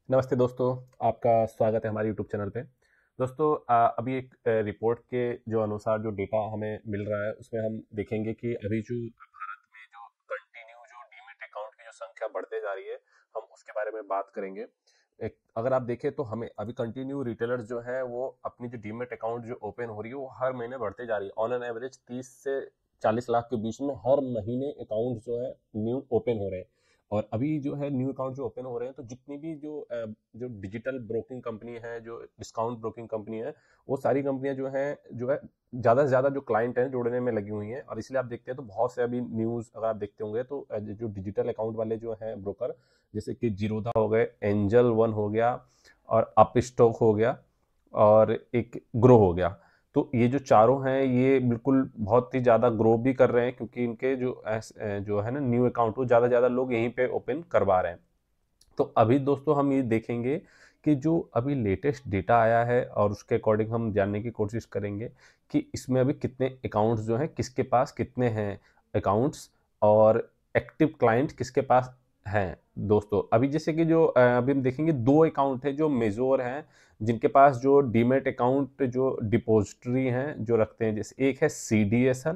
नमस्ते दोस्तों, आपका स्वागत है हमारे यूट्यूब चैनल पे। दोस्तों अभी एक रिपोर्ट के जो अनुसार जो डेटा हमें मिल रहा है उसमें हम देखेंगे कि अभी जो भारत में जो कंटिन्यू जो डीमैट अकाउंट की जो संख्या बढ़ते जा रही है, हम उसके बारे में बात करेंगे। अगर आप देखें तो हमें अभी कंटिन्यू रिटेलर्स जो है वो अपनी जो डीमैट अकाउंट जो ओपन हो रही है वो हर महीने बढ़ते जा रही है। ऑन एन एवरेज 30 से 40 लाख के बीच में हर महीने अकाउंट जो है न्यू ओपन हो रहे हैं। और अभी जो है न्यू अकाउंट जो ओपन हो रहे हैं तो जितनी भी जो डिजिटल ब्रोकिंग कंपनी है, जो डिस्काउंट ब्रोकिंग कंपनी है, वो सारी कंपनियां जो है ज़्यादा से ज़्यादा जो क्लाइंट हैं जोड़ने में लगी हुई हैं। और इसलिए आप देखते हैं तो बहुत से अभी न्यूज़ अगर आप देखते होंगे तो जो डिजिटल अकाउंट वाले जो हैं ब्रोकर, जैसे कि जीरोधा हो गए, एंजल वन हो गया और अप स्टॉक हो गया और एक ग्रो हो गया। तो ये जो चारों हैं ये बिल्कुल बहुत ही ज़्यादा ग्रो भी कर रहे हैं, क्योंकि इनके जो है ना न्यू अकाउंट वो ज़्यादा ज़्यादा लोग यहीं पे ओपन करवा रहे हैं। तो अभी दोस्तों हम ये देखेंगे कि जो अभी लेटेस्ट डेटा आया है और उसके अकॉर्डिंग हम जानने की कोशिश करेंगे कि इसमें अभी कितने अकाउंट्स जो हैं, किसके पास कितने हैं अकाउंट्स, और एक्टिव क्लाइंट किसके पास हैं। दोस्तों अभी जैसे कि जो अभी हम देखेंगे दो अकाउंट है जो मेजोर हैं, जिनके पास जो डीमेट अकाउंट जो डिपॉजिटरी हैं जो रखते हैं। जैसे एक है CDSL,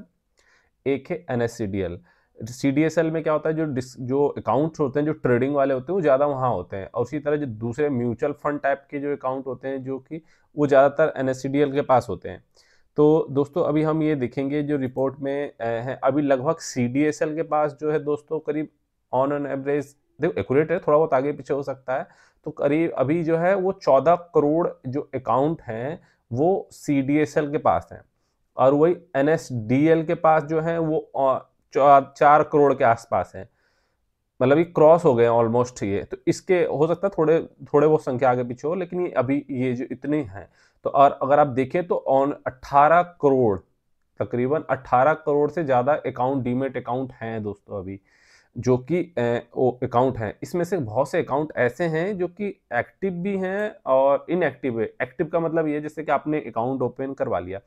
एक है NSCDL। CDSL में क्या होता है, जो अकाउंट्स होते हैं जो ट्रेडिंग वाले होते हैं वो ज़्यादा वहाँ होते हैं, और उसी तरह जो दूसरे म्यूचुअल फंड टाइप के जो अकाउंट होते हैं जो कि वो ज़्यादातर NSCDL के पास होते हैं। तो दोस्तों अभी हम ये देखेंगे जो रिपोर्ट में है, अभी लगभग CDSL के पास जो है दोस्तों करीब ऑन एन एवरेज, देखो एक्यूरेट है, थोड़ा बहुत आगे पीछे हो सकता है, तो करीब अभी जो है वो 14 करोड़ जो अकाउंट हैं वो CDSL के पास हैं। और वही NSDL के पास जो है वो 4 करोड़ के आसपास है। मतलब ये क्रॉस हो गए ऑलमोस्ट ये, तो इसके हो सकता है थोड़े थोड़े वो संख्या आगे पीछे हो, लेकिन ये अभी ये जो इतने हैं। तो और अगर आप देखें तो ऑन 18 करोड़, तकरीबन 18 करोड़ से ज़्यादा अकाउंट डीमेट अकाउंट हैं दोस्तों अभी, जो कि वो अकाउंट हैं। इसमें से बहुत से अकाउंट ऐसे हैं जो कि एक्टिव भी हैं और इनएक्टिव है। एक्टिव का मतलब ये है जैसे कि आपने अकाउंट ओपन करवा लिया,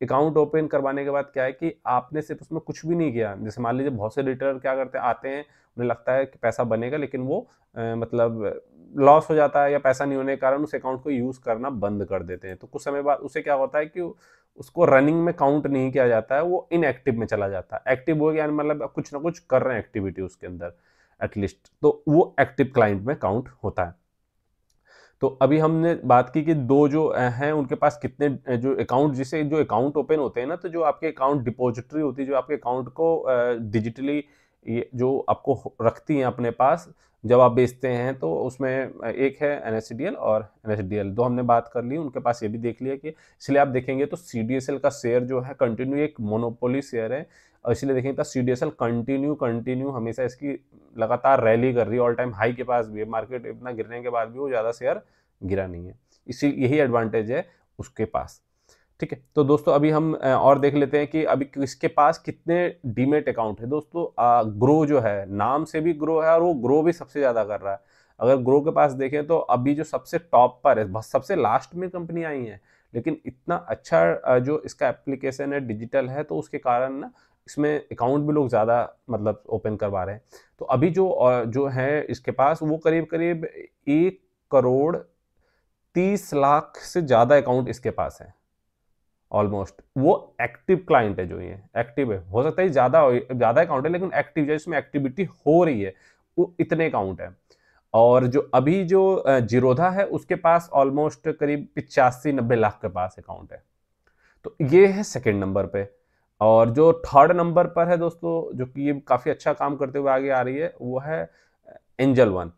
अकाउंट ओपन करवाने के बाद क्या है कि आपने सिर्फ उसमें कुछ भी नहीं किया। जैसे मान लीजिए बहुत से रिटेलर क्या करते हैं, आते हैं, उन्हें लगता है कि पैसा बनेगा, लेकिन वो मतलब लॉस हो जाता है या पैसा नहीं होने के कारण उस अकाउंट को यूज़ करना बंद कर देते हैं। तो कुछ समय बाद उसे क्या होता है कि उसको रनिंग में काउंट नहीं किया जाता है, वो इनएक्टिव में चला जाता है। एक्टिव हो गया मतलब कुछ ना कुछ कर रहे हैं एक्टिविटी उसके अंदर एटलीस्ट, तो वो एक्टिव क्लाइंट में काउंट होता है। तो अभी हमने बात की कि दो जो हैं उनके पास कितने जो अकाउंट, जिसे जो अकाउंट ओपन होते हैं ना, तो जो आपके अकाउंट डिपॉजिटरी होती है जो आपके अकाउंट को डिजिटली ये जो आपको रखती हैं अपने पास जब आप बेचते हैं, तो उसमें एक है NSCDL और NSDL, दो हमने बात कर ली, उनके पास ये भी देख लिया कि इसलिए आप देखेंगे तो CDSL का शेयर जो है कंटिन्यू एक मोनोपोली शेयर है, और इसलिए देखेंगे तो CDSL कंटिन्यू कंटिन्यू हमेशा इसकी लगातार रैली कर रही है, ऑल टाइम हाई के पास भी है, मार्केट इतना गिरने के बाद भी वो ज़्यादा शेयर गिरा नहीं है। इसी यही एडवांटेज है उसके पास। ठीक है, तो दोस्तों अभी हम और देख लेते हैं कि अभी किसके पास कितने डीमेट अकाउंट है। दोस्तों ग्रो जो है, नाम से भी ग्रो है और वो ग्रो भी सबसे ज़्यादा कर रहा है। अगर ग्रो के पास देखें तो अभी जो सबसे टॉप पर है, बस सबसे लास्ट में कंपनी आई है, लेकिन इतना अच्छा जो इसका एप्लीकेशन है, डिजिटल है, तो उसके कारण ना इसमें अकाउंट भी लोग ज़्यादा मतलब ओपन करवा रहे हैं। तो अभी जो है इसके पास वो करीब करीब 1 करोड़ 30 लाख से ज़्यादा अकाउंट इसके पास है ऑलमोस्ट। वो एक्टिव क्लाइंट है, जो ये एक्टिव है, हो सकता है ज़्यादा ज़्यादा अकाउंट है, लेकिन एक्टिव जिसमें एक्टिविटी हो रही है वो इतने अकाउंट है। और जो अभी जो जीरोधा है उसके पास ऑलमोस्ट करीब 85-90 लाख के पास अकाउंट है। तो ये है सेकंड नंबर पे। और जो थर्ड नंबर पर है दोस्तों, जो कि ये काफ़ी अच्छा काम करते हुए आगे आ रही है, वो है एंजल वन।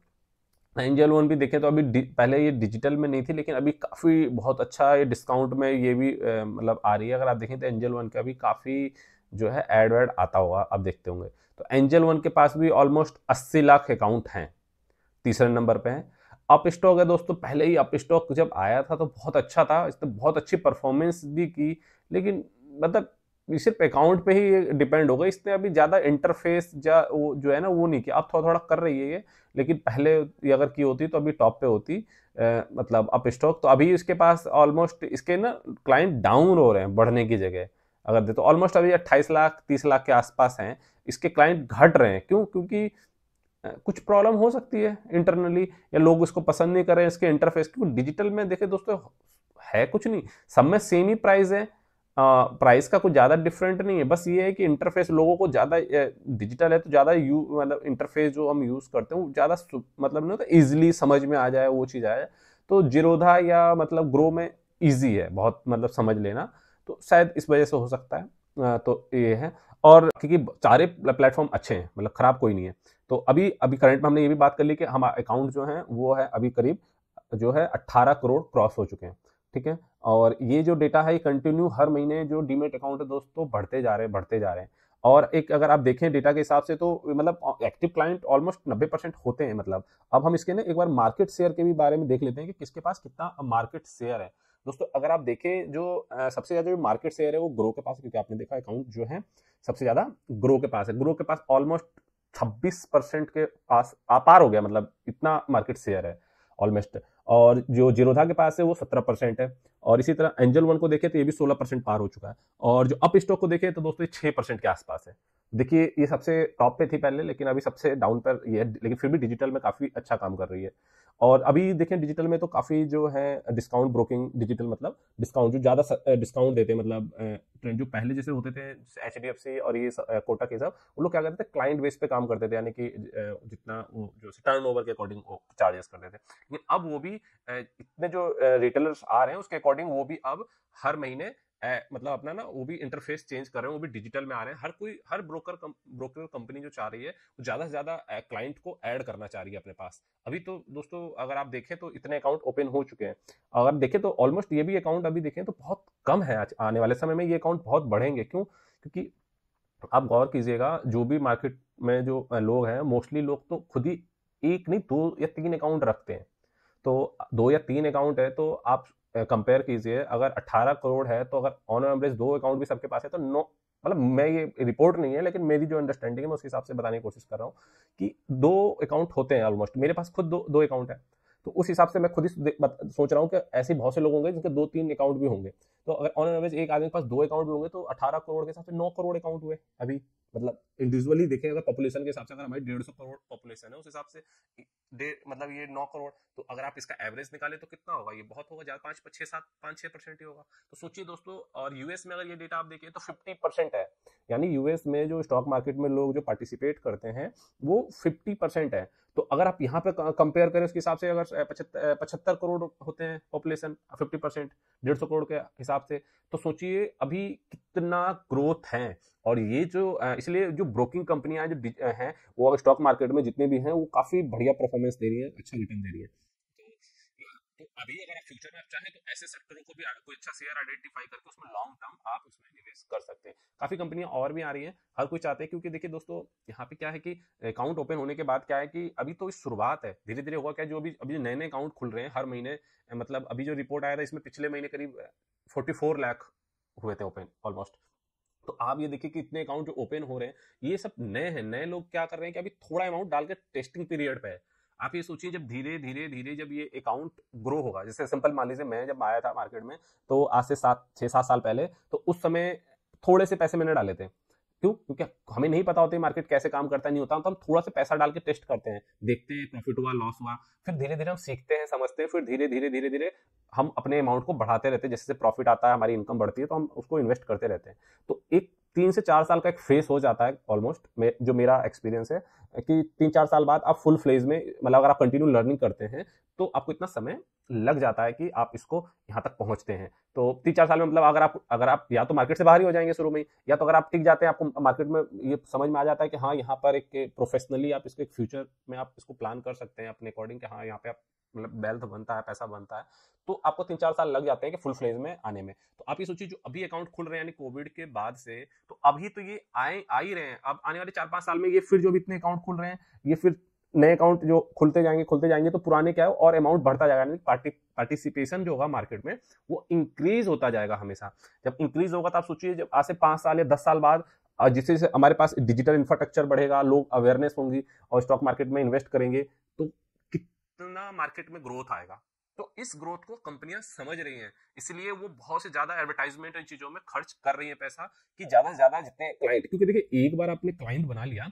एंजल वन भी देखें तो अभी पहले ये डिजिटल में नहीं थी, लेकिन अभी काफ़ी बहुत अच्छा ये डिस्काउंट में ये भी मतलब आ रही है। अगर आप देखें तो एंजल वन का भी काफ़ी जो है एड वेड आता होगा, आप देखते होंगे। तो एंजल वन के पास भी ऑलमोस्ट 80 लाख अकाउंट हैं, तीसरे नंबर पे हैं। अप स्टॉक है दोस्तों, पहले ही अप स्टॉक जब आया था तो बहुत अच्छा था, इसने बहुत अच्छी परफॉर्मेंस भी की, लेकिन मतलब ये सिर्फ अकाउंट पे ही डिपेंड होगा। इसने अभी ज़्यादा इंटरफेस वो जो है ना वो नहीं किया। अब थोड़ा थोड़ा कर रही है ये, लेकिन पहले ये अगर की होती तो अभी टॉप पे होती मतलब अप स्टॉक। तो अभी इसके पास ऑलमोस्ट इसके ना क्लाइंट डाउन हो रहे हैं बढ़ने की जगह। अगर दे तो ऑलमोस्ट अभी 28 लाख 30 लाख के आसपास हैं, इसके क्लाइंट घट रहे हैं। क्यों? क्योंकि कुछ प्रॉब्लम हो सकती है इंटरनली, या लोग इसको पसंद नहीं कर रहे हैं इसके इंटरफेस, क्योंकि डिजिटल में देखे दोस्तों है कुछ नहीं, सब में सेम ही प्राइस है, प्राइस का कुछ ज़्यादा डिफरेंट नहीं है, बस ये है कि इंटरफेस लोगों को ज़्यादा, डिजिटल है तो ज़्यादा मतलब इंटरफेस जो हम यूज़ करते हैं वो ज़्यादा मतलब नहीं होता, ईजिली समझ में आ जाए वो चीज़ आ जाए। तो जीरोधा या मतलब ग्रो में ईजी है बहुत, मतलब समझ लेना, तो शायद इस वजह से हो सकता है। तो ये है, और क्योंकि सारे प्लेटफॉर्म अच्छे हैं, मतलब खराब कोई नहीं है। तो अभी अभी करंट में हमने ये भी बात कर ली कि हम अकाउंट जो है वो है अभी करीब जो है 18 करोड़ क्रॉस हो चुके हैं, ठीक है। और ये जो डेटा है ये कंटिन्यू हर महीने जो डीमेट अकाउंट है दोस्तों बढ़ते जा रहे हैं, बढ़ते जा रहे हैं। और एक अगर आप देखें डेटा के हिसाब से तो मतलब एक्टिव क्लाइंट ऑलमोस्ट 90% होते हैं, मतलब। अब हम इसके ना एक बार मार्केट शेयर के भी बारे में देख लेते हैं कि किसके पास कितना मार्केट शेयर है। दोस्तों अगर आप देखें जो सबसे ज्यादा जो मार्केट शेयर है वो ग्रो के पास है, क्योंकि आपने देखा अकाउंट जो है सबसे ज्यादा ग्रो के पास है। ग्रो के पास ऑलमोस्ट 26% के पास पार हो गया, मतलब इतना मार्केट शेयर है ऑलमोस्ट। और जो जीरोधा के पास है वो 17% है। और इसी तरह एंजल वन को देखें तो ये भी 16% पार हो चुका है। और जो अप स्टॉक को देखें तो दोस्तों ये 6% के आसपास है। देखिए ये सबसे टॉप पे थी पहले, लेकिन अभी सबसे डाउन पर ये है, लेकिन फिर भी डिजिटल में काफी अच्छा काम कर रही है। और अभी देखें डिजिटल में तो काफी जो है डिस्काउंट ब्रोकिंग, डिजिटल मतलब डिस्काउंट जो ज्यादा डिस्काउंट देते हैं, मतलब जो पहले जैसे होते थे HDFC और ये कोटक, ये सब वो लोग क्या करते थे, क्लाइंट बेस पे काम करते थे, यानी कि जितना वो जो टर्न ओवर के अकॉर्डिंग वो चार्जेस करते थे। लेकिन अब वो भी इतने जो रिटेलर्स आ रहे हैं उसके अकॉर्डिंग वो भी अब हर महीने मतलब अपना ना वो भी इंटरफेस चेंज कर रहे हैं, वो भी डिजिटल में आ रहे हैं। हर कोई, हर ब्रोकर कंपनी जो चाह रही है वो ज्यादा से ज्यादा क्लाइंट को ऐड करना चाह रही है अपने पास। अभी तो दोस्तों अगर आप देखें तो इतने अकाउंट ओपन हो चुके हैं, अगर देखें तो ऑलमोस्ट ये भी अकाउंट अभी देखें तो बहुत कम है। आने वाले समय में ये अकाउंट बहुत बढ़ेंगे, क्यों? क्योंकि आप गौर कीजिएगा जो भी मार्केट में जो लोग हैं, मोस्टली लोग तो खुद ही एक नहीं 2 या 3 अकाउंट रखते हैं। तो 2 या 3 अकाउंट है तो आप कंपेयर कीजिए, अगर 18 करोड़ है तो अगर ऑन एवरेज 2 अकाउंट भी सबके पास है तो नो, मतलब मैं ये रिपोर्ट नहीं है लेकिन मेरी जो अंडरस्टैंडिंग है मैं उसके हिसाब से बताने की कोशिश कर रहा हूँ कि 2 अकाउंट होते हैं ऑलमोस्ट। मेरे पास खुद दो अकाउंट है, तो उस हिसाब से मैं खुद ही सोच रहा हूँ कि ऐसे बहुत से लोग होंगे जिनके 2-3 अकाउंट भी होंगे। तो अगर ऑन एवरेज एक आदमी के पास 2 अकाउंट भी होंगे तो 18 करोड़ के हिसाब से 9 करोड़ अकाउंट हुए अभी। मतलब इंडिविजुअली देखें अगर पॉपुलेशन के हिसाब से, अगर हमारी 150 करोड़ पॉपुलेशन है उस हिसाब से मतलब ये 9 करोड़, तो अगर आप इसका एवरेज निकाले तो कितना होगा? ये बहुत होगा, ज्यादा 5-6% ही होगा। तो सोचिए दोस्तों, और यूएस में अगर ये डेटा आप देखिए तो 50% है, यानी यूएस में जो स्टॉक मार्केट में लोग जो पार्टिसिपेट करते हैं वो 50% है। तो अगर आप यहाँ पे कंपेयर करें उसके हिसाब से, अगर 75 करोड़ होते हैं पॉपुलेशन, 50% 150 करोड़ के हिसाब से, तो सोचिए अभी कितना ग्रोथ है। और ये जो इसलिए जो ब्रोकिंग कंपनियां जो हैं वो अगर स्टॉक मार्केट में जितने भी हैं वो काफी बढ़िया परफॉर्मेंस दे रही है, अच्छा रिटर्न दे रही है। तो अभी अगर आप फ्यूचर में आप चाहें तो ऐसे सेक्टरों को भी कोई अच्छा शेयर आइडेंटिफाई करके उसमें लॉन्ग टर्म आप उसमें निवेश कर सकते हैं। काफी कंपनियां और भी आ रही हैं, हर कोई चाहते हैं, क्योंकि देखिए दोस्तों यहाँ पे क्या है कि अकाउंट ओपन होने के बाद क्या है कि अभी तो इस शुरुआत है, धीरे धीरे होगा क्या, जो अभी अभी नए नए अकाउंट खुल रहे हैं हर महीने, मतलब अभी जो रिपोर्ट आया था इसमें पिछले महीने करीब 44 लाख हुए थे ओपन ऑलमोस्ट। तो आप ये देखिए कि इतने अकाउंट जो ओपन हो रहे हैं ये सब नए हैं। नए लोग क्या कर रहे हैं कि अभी थोड़ा अमाउंट डाल के टेस्टिंग पीरियड पे है। आप ये सोचिए जब धीरे धीरे धीरे जब ये अकाउंट ग्रो होगा, जैसे सिंपल मान लीजिए मैं जब आया था मार्केट में तो आज से 6-7 साल पहले, तो उस समय थोड़े से पैसे मैंने डाले थे। क्यों? क्योंकि हमें नहीं पता होता मार्केट कैसे काम करता है, नहीं होता, तो हम थोड़ा सा पैसा डाल के टेस्ट करते हैं, देखते हैं प्रॉफिट हुआ लॉस हुआ, फिर धीरे धीरे हम सीखते हैं समझते हैं, फिर धीरे धीरे धीरे धीरे हम अपने अमाउंट को बढ़ाते रहते हैं। जैसे प्रॉफिट आता है हमारी इनकम बढ़ती है तो हम उसको इन्वेस्ट करते रहते हैं। तो एक 3 से 4 साल का एक फेस हो जाता है ऑलमोस्ट, जो मेरा एक्सपीरियंस है कि 3-4 साल बाद आप फुल फ्लेज में, मतलब अगर आप कंटिन्यू लर्निंग करते हैं तो आपको इतना समय लग जाता है कि आप इसको यहाँ तक पहुंचते हैं। तो 3-4 साल में मतलब अगर आप या तो मार्केट से बाहर ही हो जाएंगे शुरू में, या तो अगर आप टिक जाते हैं, आपको मार्केट में ये समझ में आ जाता है कि हाँ यहाँ पर एक प्रोफेशनली आप इसको एक फ्यूचर में आप इसको प्लान कर सकते हैं अपने अकॉर्डिंग कि हाँ यहाँ पे आप मतलब वेल्थ बनता है, पैसा बनता है, तो आपको 3-4 साल लग जाते हैं कि फुल फ्लेज में आने में। तो आप ये सोचिए जो अभी अकाउंट खुल रहे हैं यानी कोविड के बाद से, तो अभी तो ये आ ही रहे हैं, अब आने वाले 4-5 साल में ये फिर जो भी इतने अकाउंट खुल रहे हैं ये फिर नए अकाउंट जो खुलते जाएंगे तो पुराने क्या है और अमाउंट बढ़ता जाएगा, पार्टिसिपेशन जो होगा मार्केट में वो इंक्रीज होता जाएगा हमेशा। जब इंक्रीज होगा तो आप सोचिए जब आज से 5 साल या 10 साल बाद जिससे हमारे पास डिजिटल इंफ्रास्ट्रक्चर बढ़ेगा, लोग अवेयरनेस होंगी और स्टॉक मार्केट में इन्वेस्ट करेंगे, तो कितना मार्केट में ग्रोथ आएगा। तो इस ग्रोथ को कंपनियां समझ रही हैं, इसलिए वो बहुत से ज्यादा एडवर्टाइजमेंट इन चीजों में खर्च कर रही है पैसा, कि ज्यादा से ज्यादा जितने क्लाइंट, क्योंकि देखिए एक बार आपने क्लाइंट बना लिया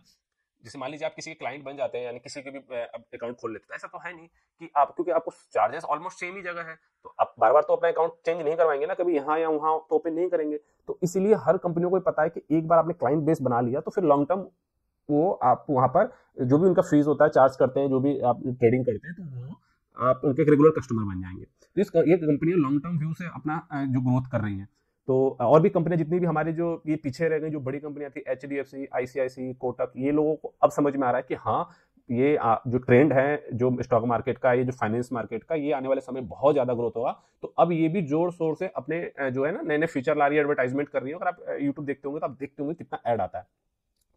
जैसे मान लीजिए आप किसी के क्लाइंट बन जाते हैं, यानी किसी के भी अकाउंट खोल लेते हैं, ऐसा तो है नहीं कि आप, क्योंकि आपको चार्जेस ऑलमोस्ट सेम ही जगह है, तो आप बार बार तो अपना अकाउंट चेंज नहीं करवाएंगे ना, कभी यहाँ या वहाँ तो ओपन नहीं करेंगे। तो इसीलिए हर कंपनियों को पता है कि एक बार आपने क्लाइंट बेस बना लिया तो फिर लॉन्ग टर्म वो आप वहां पर जो भी उनका फीस होता है, चार्ज करते हैं, जो भी आप ट्रेडिंग करते हैं, तो वो आप उनके रेगुलर कस्टमर बन जाएंगे। तो ये कंपनियां लॉन्ग टर्म व्यू से अपना जो ग्रोथ कर रही हैं। तो और भी कंपनियां जितनी भी हमारी जो ये पीछे रह गई, जो बड़ी कंपनियां थी, HDFC, ICICI, कोटक, ये लोगों को अब समझ में आ रहा है कि हाँ, ये जो ट्रेंड है जो स्टॉक मार्केट का, ये जो फाइनेंस मार्केट का, ये आने वाले समय बहुत ज्यादा ग्रोथ होगा। तो अब ये भी जोर शोर से अपने जो है ना नए नए फीचर ला रही है, एडवर्टाइजमेंट कर रही है। अगर आप यूट्यूब देखते होंगे तो आप देखते होंगे कितना ऐड आता है।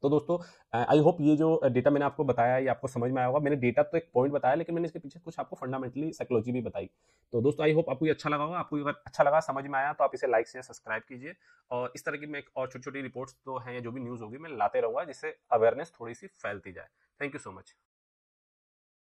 तो दोस्तों, आई होप ये जो डेटा मैंने आपको बताया ये आपको समझ में आया होगा। मैंने डेटा तो एक पॉइंट बताया, लेकिन मैंने इसके पीछे कुछ आपको फंडामेंटली साइकोलॉजी भी बताई। तो दोस्तों, आई होप आपको ये अच्छा लगा होगा। आपको अगर अच्छा लगा, समझ में आया, तो आप इसे लाइक शेयर सब्सक्राइब कीजिए। और इस तरह की मैं और छोटी छोटी रिपोर्ट्स तो हैं, जो भी न्यूज़ होगी मैं लाते रहूंगा, जिससे अवेयरनेस थोड़ी सी फैलती जाए। Thank you so much.